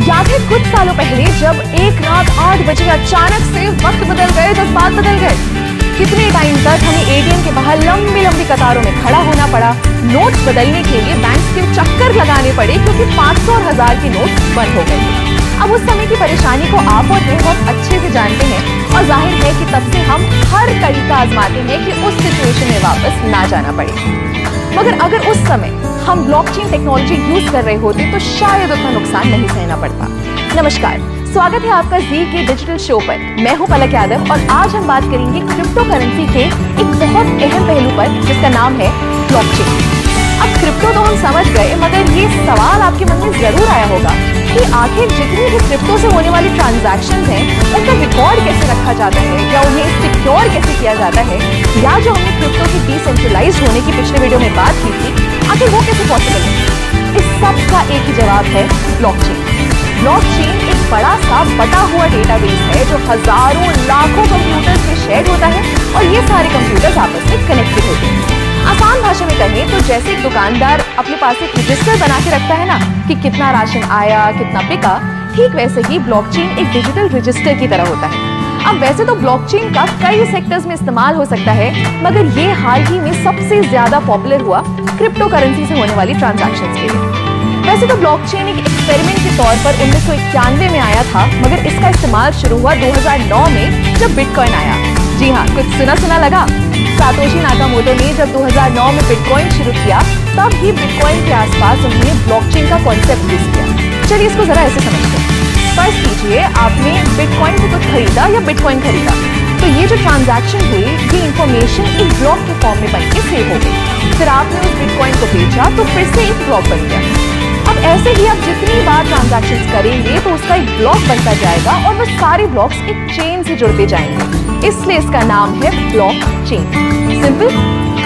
याद है कुछ सालों पहले जब एक रात 8 बजे अचानक से वक्त बदल गए, जज्बात बदल गए। कितने टाइम तक हमें एटीएम के बाहर लंबी लंबी कतारों में खड़ा होना पड़ा। नोट्स बदलने के लिए बैंक के चक्कर लगाने पड़े क्योंकि 500 और 1000 की नोट बंद हो गए थे। अब उस समय की परेशानी को आप और मैं बहुत अच्छे से जानते हैं और जाहिर है कि तब से हम हर तरीका आजमाते हैं कि उस सिचुएशन में वापस ना जाना पड़े। मगर अगर उस समय हम ब्लॉकचेन टेक्नोलॉजी यूज कर रहे होते तो शायद उतना नुकसान नहीं सहना पड़ता। नमस्कार, स्वागत है आपका जी के डिजिटल शो पर। मैं हूं पलक यादव और आज हम बात करेंगे क्रिप्टो करेंसी के एक बहुत अहम पहलू पर जिसका नाम है ब्लॉकचेन। अब क्रिप्टो तो हम समझ गए, मगर ये सवाल आपके मन में जरूर आया होगा कि आखिर जितनी भी क्रिप्टो से होने वाली ट्रांजैक्शंस हैं उनका रिकॉर्ड कैसे रखा जाता है या उन्हें सिक्योर कैसे किया जाता है, या जो हमने क्रिप्टो की डिसेंट्रलाइज्ड होने की पिछले वीडियो में बात की थी, आखिर वो कैसे पॉसिबल है। इस सब का एक ही जवाब है ब्लॉकचेन। ब्लॉकचेन एक बड़ा सा बटा हुआ डेटाबेस है जो हजारों लाखों कंप्यूटर्स में शेयर होता है और ये सारे कंप्यूटर्स आपस में कनेक्टेड होते हैं। आसान भाषा में कहें तो जैसे एक दुकानदार अपने पास एक रजिस्टर बना के रखता है ना कि कितना राशन आया, कितना बिका, ठीक वैसे ही ब्लॉकचेन एक डिजिटल रजिस्टर की तरह होता है। अब वैसे तो ब्लॉकचेन का कई सेक्टर्स में इस्तेमाल हो सकता है, मगर ये हाल ही में सबसे ज्यादा पॉपुलर हुआ क्रिप्टो करेंसी से होने वाली ट्रांजैक्शंस के लिए। वैसे तो ब्लॉकचेन एक एक्सपेरिमेंट के तौर पर 1991 में आया था, मगर इसका इस्तेमाल शुरू हुआ 2009 में जब बिटकॉइन आया। जी हाँ, कुछ सुना लगा। सातोशी नाकामोटो ने जब 2009 में बिटकॉइन शुरू किया, तब ही बिटकॉइन के आसपास उन्होंने ब्लॉकचेन का कॉन्सेप्ट यूज किया। चलिए इसको जरा ऐसे समझते हैं। फर्स्ट कीजिए, आपने बिटकॉइन से कुछ खरीदा या बिटकॉइन खरीदा, तो ये जो ट्रांजैक्शन हुई, ये इंफॉर्मेशन एक ब्लॉक के फॉर्म में बन के सेव हो गई। फिर आपने उस बिटकॉइन को बेचा तो फिर से एक ब्लॉक बन गया। अब ऐसे ही आप जितनी बार ट्रांजैक्शंस करेंगे तो उसका एक ब्लॉक बनता जाएगा और वो सारे ब्लॉक्स एक चेन से जुड़ते जाएंगे, इसलिए इसका नाम है ब्लॉकचेन। सिंपल।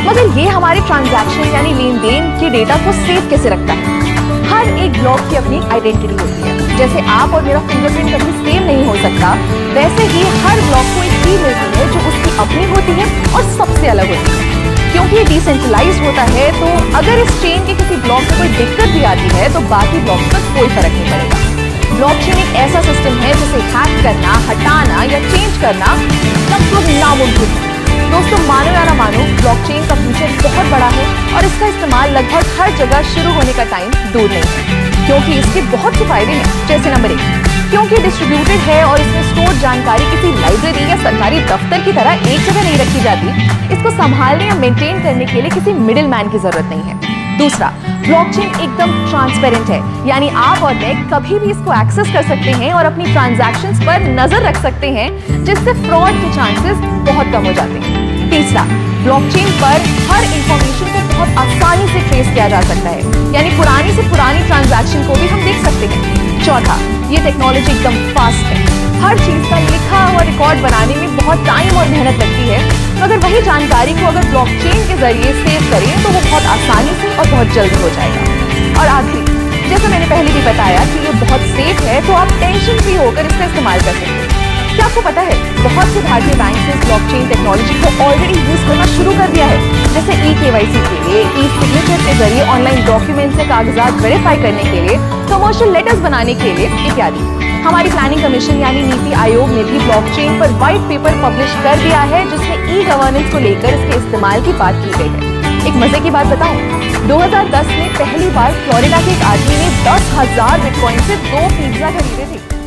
मगर ये हमारे ट्रांजैक्शन यानी लेन देन के डेटा को सेव कैसे रखता है? हर एक ब्लॉक की अपनी आइडेंटिटी होती है। जैसे आप और मेरा फिंगरप्रिंट कभी सेम नहीं हो सकता, वैसे ही हर ब्लॉक को एक की मिलती है जो उसकी अपनी होती है और सबसे अलग होती है। क्योंकि ये डिसेंट्रलाइज्ड होता है, तो अगर इस चेन के किसी ब्लॉक में कोई दिक्कत भी आती है तो बाकी ब्लॉक्स पर कोई फर्क नहीं पड़ेगा। ब्लॉकचेन एक ऐसा सिस्टम है जिसे हैक करना, हटाना या चेंज करना लगभग नामुमकिन है। दोस्तों, मानो या ना मानो, ब्लॉकचेन का फ्यूचर बहुत बड़ा है और इसका इस्तेमाल लगभग हर जगह शुरू होने का टाइम दूर नहीं है, क्योंकि इसके बहुत से फायदे हैं। जैसे नंबर 1, क्योंकि डिस्ट्रीब्यूटेड है और इसमें स्टोर जानकारी किसी लाइब्रेरी या सरकारी दफ्तर की तरह एक जगह नहीं रखी जाती। इसको संभालने या मेंटेन करने के लिए किसी मिडिल मैन की जरूरत नहीं है। दूसरा, ब्लॉकचेन एकदम ट्रांसपेरेंट है, यानी आप और मैं कभी भी इसको एक्सेस कर सकते हैं और अपनी ट्रांजैक्शंस पर नजर रख सकते हैं, जिससे फ्रॉड के चांसेस बहुत कम हो जाते हैं। तीसरा, ब्लॉकचेन पर हर इंफॉर्मेशन को बहुत आसानी से ट्रेस किया जा सकता है, यानी पुरानी से पुरानी ट्रांजैक्शन को भी हम देख सकते हैं। चौथा, ये टेक्नोलॉजी एकदम फास्ट है। हर चीज का लिखा हुआ रिकॉर्ड बनाने में बहुत टाइम और मेहनत लगती है, मगर वही जानकारी को अगर ब्लॉकचेन के जरिए सेव करें तो वो बहुत आसानी से और बहुत जल्दी हो जाएगा। और आखिरी, जैसा मैंने पहले भी बताया कि ये बहुत सेफ है, तो आप टेंशन फ्री होकर इसका इस्तेमाल कर सकते हैं। क्या आपको पता है, बहुत से भारतीय बैंक ने ब्लॉकचेन टेक्नोलॉजी को ऑलरेडी यूज करना शुरू कर दिया है, जैसे ई-केवाईसी के लिए, ई-सिग्नेचर के जरिए ऑनलाइन डॉक्यूमेंट से कागजात वेरीफाई करने के लिए, कमर्शियल लेटर्स बनाने के लिए इत्यादि। हमारी प्लानिंग कमीशन यानी नीति आयोग ने भी ब्लॉकचेन पर व्हाइट पेपर पब्लिश कर दिया है, जिसमें ई-गवर्नेंस को लेकर इसके इस्तेमाल की बात की गई है। एक मजे की बात बताऊं, 2010 में पहली बार फ्लोरिडा के एक आदमी ने 10,000 बिटकॉइन से 2 पिज्जा खरीदे थे।